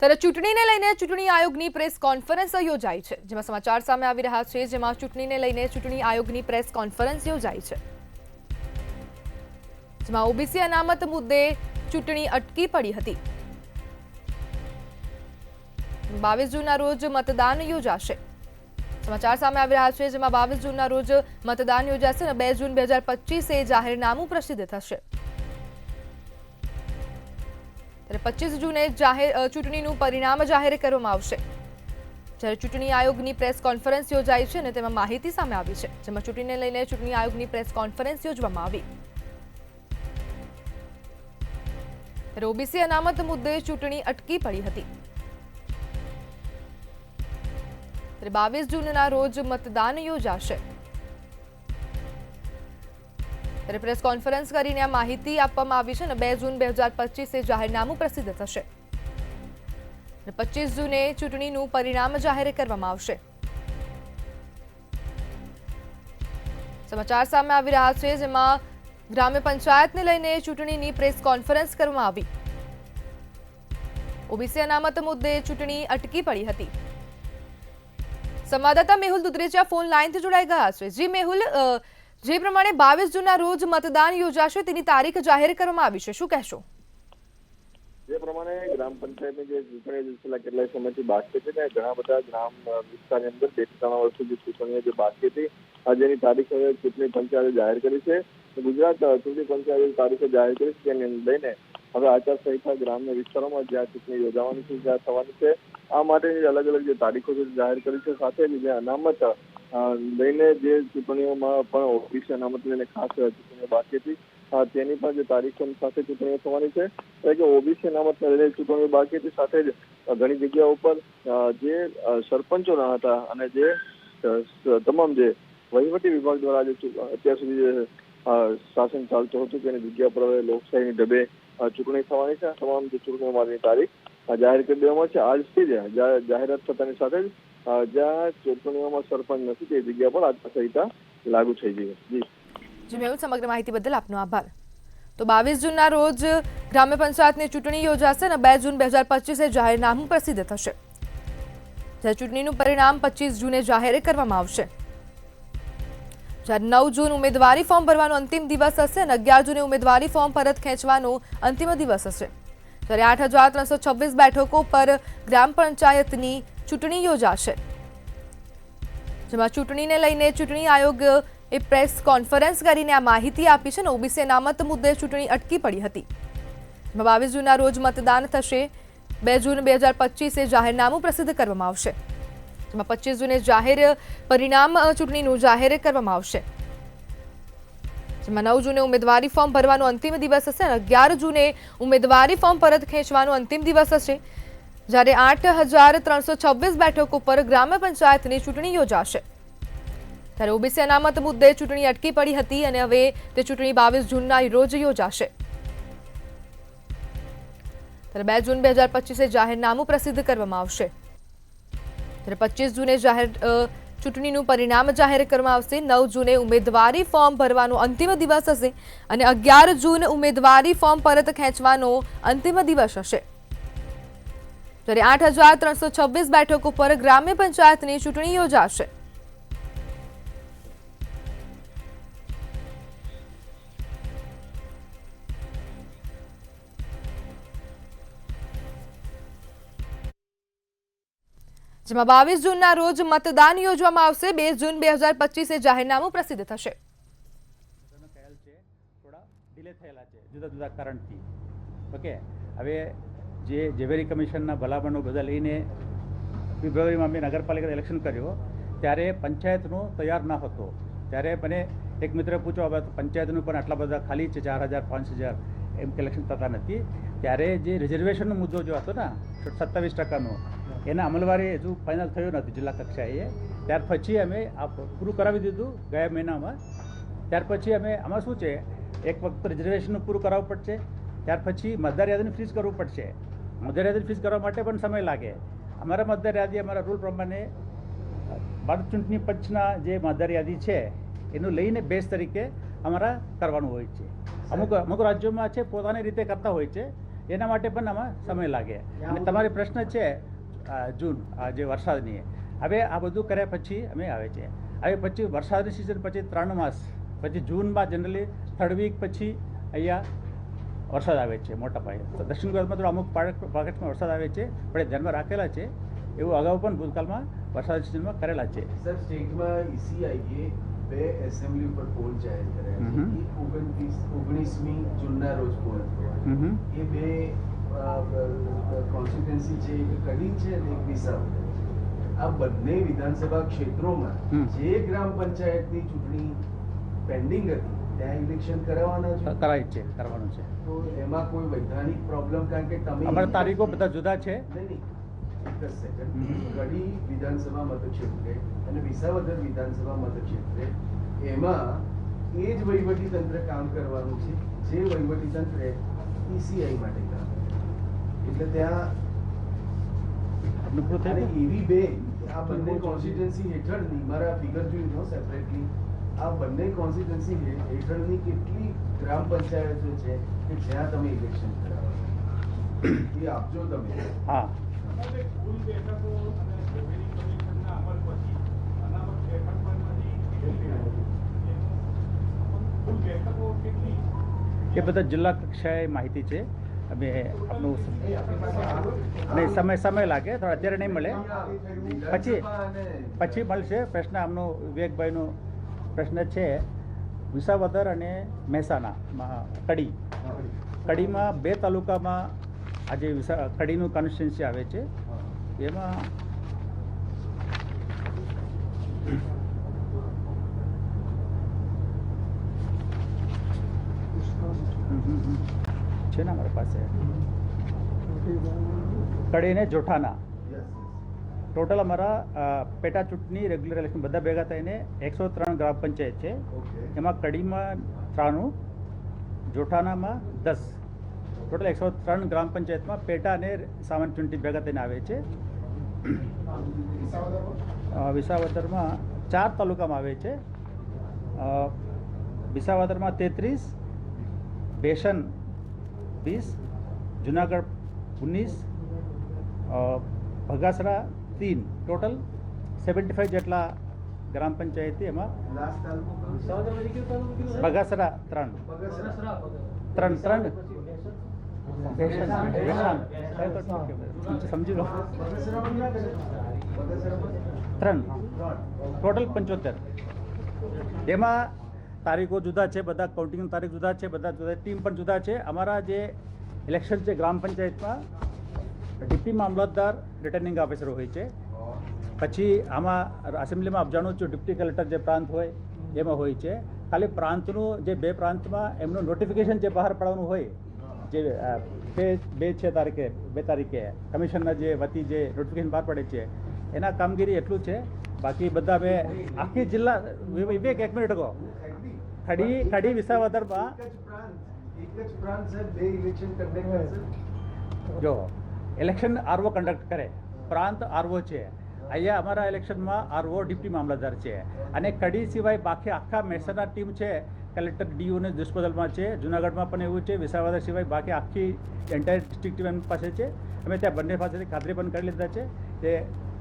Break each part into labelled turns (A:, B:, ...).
A: ત્યારે ચૂંટણીને લઈને ચૂંટણી આયોગની પ્રેસ કોન્ફરન્સ યોજાઈ છે, જેમાં સમાચાર સામે આવી રહ્યા છે, જેમાં ચૂંટણીને લઈને ચૂંટણી આયોગની પ્રેસ કોન્ફરન્સ યોજાઈ છે, જેમાં ઓબીસી અનામત મુદ્દે ચૂંટણી અટકી પડી હતી। 22 જૂનના રોજ મતદાન યોજાશે। સમાચાર સામે આવી રહ્યા છે, જેમાં 22 જૂનના રોજ મતદાન યોજાશે અને 2 જૂન 2025 જાહેરનામું પ્રસિદ્ધ થશે। 25 જૂને ચૂંટણીનું પરિણામ જાહેર કરવામાં આવશે। જ્યારે ચૂંટણી આયોગની પ્રેસ કોન્ફરન્સ યોજાઈ છે અને તેમાં માહિતી સામે આવી છે, જેમાં ચૂંટણીને લઈને ચૂંટણી આયોગની પ્રેસ કોન્ફરન્સ યોજવામાં આવી। ત્યારે ઓબીસી અનામત મુદ્દે ચૂંટણી અટકી પડી હતી। ત્યારે 22 જૂનના રોજ મતદાન યોજાશે। ત્યારે પ્રેસ કોન્ફરન્સ કરીને આ માહિતી આપવામાં આવી છે અને 2 જૂન 2025 જાહેરનામું પ્રસિદ્ધ થશે। 25 જૂને ચૂંટણીનું પરિણામ જાહેર કરવામાં આવશે। સમાચાર સામે આવી રહ્યા છે, જેમાં ગ્રામ્ય પંચાયતને લઈને ચૂંટણીની પ્રેસ કોન્ફરન્સ કરવામાં આવી। ઓબીસી અનામત મુદ્દે ચૂંટણી અટકી પડી હતી। સંવાદદાતા મેહુલ દુધરેજા ફોન લાઈનથી જોડાઈ ગયા છે। જી મેહુલ, જે પ્રમાણે 22 જૂનના રોજ મતદાન યોજાશે તેની તારીખ જાહેર કરવામાં આવી છે, શું કહેશો?
B: જે પ્રમાણે ગ્રામ પંચાયતની જે ચૂંટણી છેલ્લા કેટલાય સમયથી બાકી છે, ઘણા બધા ગ્રામ વિસ્તારની અંદર 2-3 વર્ષ સુધી ચૂંટણીઓ જે બાકી હતી, જેની તારીખ હવે ચૂંટણી પંચાયતે જાહેર કરી છે। ગુજરાત ચૂંટણી પંચાયતે તારીખો જાહેર કરી છે, તેને લઈને હવે આચારસંહિતા ગ્રામ્ય વિસ્તારોમાં જ્યાં ચૂંટણી યોજાવાની છે, જ્યાં થવાની છે, આ માટેની અલગ અલગ જે તારીખો છે જાહેર કરી છે। સાથે જ જે અનામત લઈને જે ચૂંટણીઓમાં પણ ઓબીસી અનામત લઈને ખાસ ચૂંટણીઓ બાકી હતી, તેની પણ જે તારીખોની સાથે ચૂંટણીઓ થવાની છે। એટલે કે ઓબીસી અનામતને લઈને ચૂંટણીઓ બાકી હતી, સાથે જ ઘણી જગ્યાઓ પર જે સરપંચો ના હતા અને જે તમામ જે વહીવટી વિભાગ દ્વારા અત્યાર સુધી જે શાસન ચાલતું હતું તેની જગ્યા પર હવે લોકશાહીની ઢબે ચૂંટણી થવાની છે। તમામ જે ચૂંટણીઓ માટેની તારીખ જાહેર કરી દેવામાં છે। આજથી જ જાહેરાત થતાની સાથે જ જ્યાં ચૂંટણીઓમાં સરપંચ નથી તે જગ્યા પર આચારસંહિતા લાગુ થઈ ગઈ છે।
A: જી મેહુલ, સમગ્ર માહિતી બદલ આપનો આભાર। તો 22 જૂનના રોજ ગ્રામ્ય પંચાયતની ચૂંટણી યોજાશે અને 2 જૂન 2025 જાહેરનામું પ્રસિદ્ધ થશે। જ્યારે ચૂંટણીનું પરિણામ 25 જૂને જાહેર કરવામાં આવશે। જ્યારે 9 જૂન ઉમેદવારી ફોર્મ ભરવાનો અંતિમ દિવસ હશે અને 11 જૂને ઉમેદવારી ફોર્મ પરત ખેંચવાનો અંતિમ દિવસ હશે। જ્યારે 8,326 બેઠકો પર ગ્રામ પંચાયતની ચૂંટણી યોજાશે, જેમાં ચૂંટણીને લઈને ચૂંટણી આયોગ એ પ્રેસ કોન્ફરન્સ કરીને આ માહિતી આપી છે અને ઓબીસી અનામત મુદ્દે ચૂંટણી અટકી પડી હતી। 22 જૂનના રોજ મતદાન થશે। 2 જૂન 2025 જાહેરનામું પ્રસિદ્ધ કરવામાં આવશે, જેમાં 25 જૂને જાહેર પરિણામ ચૂંટણીનું જાહેર કરવામાં આવશે। જેમાં 9 જૂને ઉમેદવારી ફોર્મ ભરવાનો અંતિમ દિવસ હશે અને 11 જૂને ઉમેદવારી ફોર્મ પરત ખેંચવાનો અંતિમ દિવસ હશે। જ્યારે 8,326 બેઠકો પર ગ્રામ્ય પંચાયતની ચૂંટણી યોજાશે। ત્યારે ઓબીસી અનામત મુદ્દે ચૂંટણી અટકી પડી હતી અને હવે તે ચૂંટણી 22 જૂનના રોજ યોજાશે। ત્યારે 2 જૂન 2025 જાહેરનામું પ્રસિદ્ધ કરવામાં આવશે। ત્યારે 25 જૂને ચૂંટણીનું પરિણામ જાહેર કરવામાં આવશે। 9 જૂને ઉમેદવારી ફોર્મ ભરવાનો અંતિમ દિવસ હશે અને 11 જૂન ઉમેદવારી ફોર્મ પરત ખેંચવાનો અંતિમ દિવસ હશે। જ્યારે 8,326 બેઠકો પર ગ્રામ્ય પંચાયતની ચૂંટણી યોજાશે। જેમાં 22 જૂનના રોજ મતદાન યોજવામાં આવશે। 2 જૂન 2025 જાહેરનામું પ્રસિદ્ધ થશે।
C: થોડા ડિલે થયેલા છે જુદા જુદા કારણથી। ઓકે, હવે જે ઝવેરી કમિશનના ભલામણો બધા લઈને ફેબ્રુઆરીમાં મેં નગરપાલિકા ઇલેક્શન કર્યો, ત્યારે પંચાયતનો તૈયાર ન હતો। ત્યારે મને એક મિત્રે પૂછ્યો, પંચાયતનું પણ આટલા બધા ખાલી છે, 4,000 5,000 એમ ઇલેક્શન થતા નથી। ત્યારે જે રિઝર્વેશનનો મુદ્દો જો હતો ને 27%નો, એના અમલવારી હજુ ફાઇનલ થયો નથી જિલ્લા કક્ષાએ। ત્યાર પછી અમે આ પૂરું કરાવી દીધું ગયા મહિનામાં। ત્યાર પછી અમે આમાં શું છે, એક વખત રિઝર્વેશનનું પૂરું કરાવવું પડશે, ત્યાર પછી મતદાર યાદીને ફ્રીઝ કરવું પડશે। મતદાર યાદી ફ્રીઝ કરવા માટે પણ સમય લાગે। અમારા મતદાર યાદી અમારા રૂલ પ્રમાણે ભારત ચૂંટણી પંચના જે મતદાર યાદી છે એનું લઈને બેઝ તરીકે અમારા કરવાનું હોય છે। અમુક રાજ્યોમાં છે પોતાની રીતે કરતા હોય છે, એના માટે પણ આમાં સમય લાગે. અને તમારી પ્રશ્ન છે જૂન જે વરસાદની, હવે આ બધું કર્યા પછી અમે આવે છે. હવે પછી વરસાદની સિઝન પછી 3 માસ પછી જૂનમાં જનરલી 3rd વીક પછી અહીંયા વરસાદ આવે છે મોટા પાયે. તો દક્ષિણ ગુજરાતમાં તો અમુક પાકેટમાં વરસાદ આવે છે, પણ એ ધ્યાનમાં રાખેલા છે. એવું અગાઉ પણ ભૂતકાળમાં વરસાદ સિઝનમાં કરેલા છે.
D: સર, સ્ટેટમાં ECIએ 2 એસેમ્બલી ઉપર પોલ જાહેર કર્યા છે. એ 19મી જૂનના રોજ પોલ થયો. એ 2 કોન્સ્ટિટ્યુન્સી છે, એક કડી છે અને એક વિસાવદર છે. આ બંને વિધાનસભા ક્ષેત્રોમાં જે ગ્રામ પંચાયતની ચૂંટણી પેન્ડિંગ હતી ત્યાં ઇલેક્શન કરાવવાના છે.
C: કરાય છે, કરવાનું છે.
D: તો એમાં કોઈ વૈધાનિક પ્રોબ્લેમ, કારણ કે તમે
C: અમારા તારીખો બધા જુદા છે.
D: નહીં, એક જ સેકન્ડ. કડી વિધાનસભા મતક્ષેત્રે અને વિસાવદર વિધાનસભા મતક્ષેત્રે એમાં એ જ વહીવટી તંત્ર કામ કરવાનું છે જે વહીવટી તંત્રે ECI માટે કામ કર્યું. એટલે ત્યાં
C: આપનું પૂરું થઈ
D: અને
C: ગયું?
D: એવી બે આ બંને કોન્સ્ટિટ્યુન્સી હેઠળની, મારા ફિગર જોઈ લો સેપરેટલી, આ બંને કોન્સ્ટિટ્યુન્સી હેઠળની કેટલી ગ્રામ પંચાયતો છે કે જ્યાં તમે ઇલેક્શન કરાવો એ આપજો તમે.
C: હા,
E: કુલ બેઠકો અને રેવન્યુ કમિશનના અમલ પછી અનામત બેઠકોમાંથી કેટલી આવી? કુલ બેઠકો કેટલી?
C: એ બધા જિલ્લા કક્ષાએ માહિતી છે. અમે આપનું નહીં સમય લાગે, થોડા અત્યારે નહીં મળે, પછી મળશે. પ્રશ્ન આમનો વિવેકભાઈનો પ્રશ્ન છે વિસાવદર અને મહેસાણામાં કડીમાં 2 તાલુકામાં આજે કડીનું કોન્સ્ટિટ્યુન્સી આવે છે. એમાં છે ને અમારી પાસે કડી ને જોઠાના ટોટલ અમારા પેટા ચૂંટણી રેગ્યુલર ઇલેક્શન બધા ભેગા થઈને 103 ગ્રામ પંચાયત છે. એમાં કડીમાં 93, જોઠાનામાં 10, ટોટલ 103 ગ્રામ પંચાયતમાં પેટા અને સામાન્ય ચૂંટણી ભેગા થઈને આવે છે. વિસાવદરમાં 4 તાલુકામાં આવે છે. વિસાવદરમાં 33, બેસન 20, જુનાગઢ 19, ભગાસરા 3, ટોટલ 75 જેટલા ગ્રામ પંચાયતી. એમાં બગાસરા 3 સમજી લો, 3 ટોટલ 75. એમાં તારીખો જુદા છે, બધા કાઉન્ટિંગની તારીખ જુદા છે, બધા જુદા, ટીમ પણ જુદા છે. અમારા જે ઇલેક્શન છે ગ્રામ પંચાયતમાં ડિપ્ટી મામલતદાર રિટર્નિંગ ઓફિસર હોય છે. પછી આમાં એસેમ્બલીમાં આપ જાણો છો ડિપ્ટી કલેક્ટર જે પ્રાંત હોય એમાં હોય છે. ખાલી પ્રાંતનું જે 2 પ્રાંતમાં એમનું નોટિફિકેશન જે બહાર પાડવાનું હોય, જે 2 તારીખે કમિશનના જે વતી જે નોટિફિકેશન બહાર પડે છે એના કામગીરી એટલું છે. બાકી બધા હવે આખી જિલ્લા વિવેક 1 મિનિટ અગો ખડી વિસાવદરમાં
D: એક જ પ્રાંત સાહેબ 2 ઇલેક્શન કન્ડક્ટ કરશે.
C: જો ઇલેક્શન આરઓ કન્ડક્ટ કરે, પ્રાંત આરઓ છે. અહીંયા અમારા ઇલેક્શનમાં આરઓ ડિપ્ટી મામલતદાર છે. અને કડી સિવાય બાકી આખા મહેસાણા ટીમ છે, કલેક્ટર ડીઓને ડિસ્પોઝલમાં છે. જુનાગઢમાં પણ એવું છે. વિસાવદર સિવાય બાકી આખી એન્ટાયર ડિસ્ટ્રિક્ટ ટીમ એમની પાસે છે. અમે ત્યાં બંને પાસેથી ખાતરી પણ કરી લીધા છે કે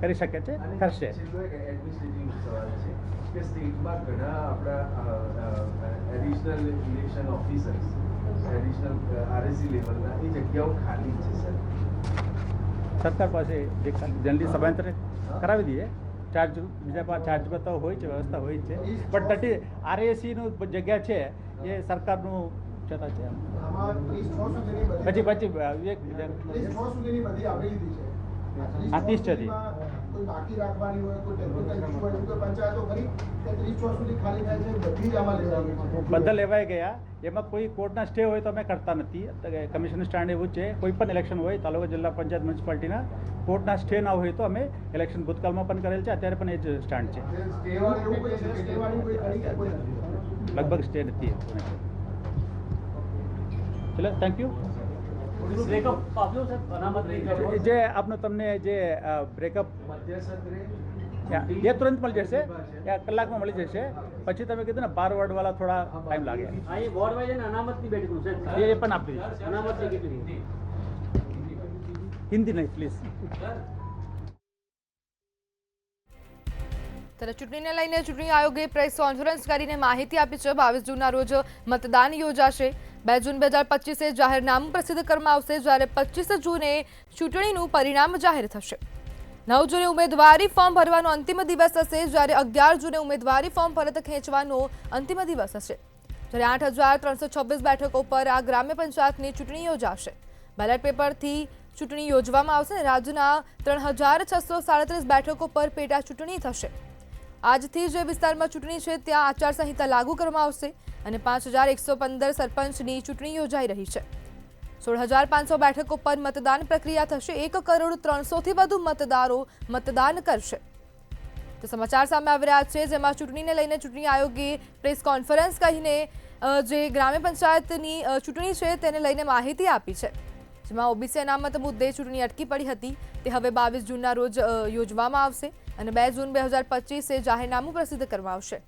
C: કરી શકે છે, કરશે.
D: છેલ્લો એક એડમિનિસ્ટ્રેટિવ સવાલ છે કે સ્ટેટમાં ઘણા આપણા additional election officers, additional RSC લેવલના એ જગ્યાઓ ખાલી છે સર.
C: સરકાર પાસે જે જનરલી સભાંતરે કરાવી દઈએ. ચાર્જ બીજા ચાર્જ બતાવો હોય છે, વ્યવસ્થા હોય છે. પણ RSCનું જગ્યા છે એ સરકારનું છતાં છે. પછી વિવેક હા 30 છે. બધા લેવાઈ ગયા. એમાં કોઈ કોર્ટના સ્ટે હોય તો અમે કરતા નથી. કમિશનનું સ્ટાન્ડ એવું છે, કોઈ પણ ઇલેક્શન હોય તાલુકા જિલ્લા પંચાયત મ્યુનિસિપાલિટીના, કોર્ટના સ્ટે ના હોય તો અમે ઇલેક્શન ભૂતકાળમાં પણ કરેલ છે, અત્યારે પણ એ જ સ્ટાન્ડ છે. લગભગ સ્ટે નથી. ચલો, થેન્ક યુ. જે આપનો તમને જે બ્રેકઅપ
D: મધ્યસત્રે
C: એ તુરંત મળી જશે, કલાકમાં મળી જશે. પછી તમે કીધું ને 12 વોર્ડવાળા થોડા ટાઈમ લાગે,
F: વોર્ડ વાઇઝ અને અનામતની બેઠક
C: એ પણ આપી દઈશું.
F: અનામતની કેટલી
C: हिंदी नहीं प्लीज।
A: ત્યારે ચૂંટણીને લઈને ચૂંટણી આયોગે પ્રેસ કોન્ફરન્સ કરીને માહિતી આપી છે. 22 જૂનના રોજ મતદાન યોજાશે. 2 જૂન 2025 જાહેરનામું પ્રસિદ્ધ કરવામાં આવશે, જ્યારે 25 જૂને ચૂંટણીનું પરિણામ જાહેર થશે. 9 જૂને ઉમેદવારી ફોર્મ ભરવાનો અંતિમ દિવસ હશે, જ્યારે 11 જૂને ઉમેદવારી ફોર્મ પરત ખેંચવાનો અંતિમ દિવસ હશે. જ્યારે 8,326 બેઠકો પર આ ગ્રામ્ય પંચાયતની ચૂંટણી યોજાશે. બેલેટ પેપરથી ચૂંટણી યોજવામાં આવશે અને રાજ્યના 3,637 બેઠકો પર પેટા ચૂંટણી થશે. આજથી જે વિસ્તારમાં ચૂંટણી છે ત્યાં આચારસંહિતા લાગુ કરવામાં આવશે અને 5,115 સરપંચની ચૂંટણી યોજાઈ રહી છે. 16,500 બેઠકો પર મતદાન પ્રક્રિયા થશે. 1,03,00,000થી વધુ મતદારો મતદાન કરશે. તો સમાચાર સામે આવી રહ્યા છે, જેમાં ચૂંટણીને લઈને ચૂંટણી આયોગે પ્રેસ કોન્ફરન્સ કરીને જે ગ્રામ્ય પંચાયતની ચૂંટણી છે તેને લઈને માહિતી આપી છે. જેમાં ઓબીસી અનામત મુદ્દે ચૂંટણી અટકી પડી હતી, તે હવે 22 જૂનના રોજ યોજવામાં આવશે અને 2 જૂન 2025 જાહેરનામું પ્રસિદ્ધ કરવામાં આવશે.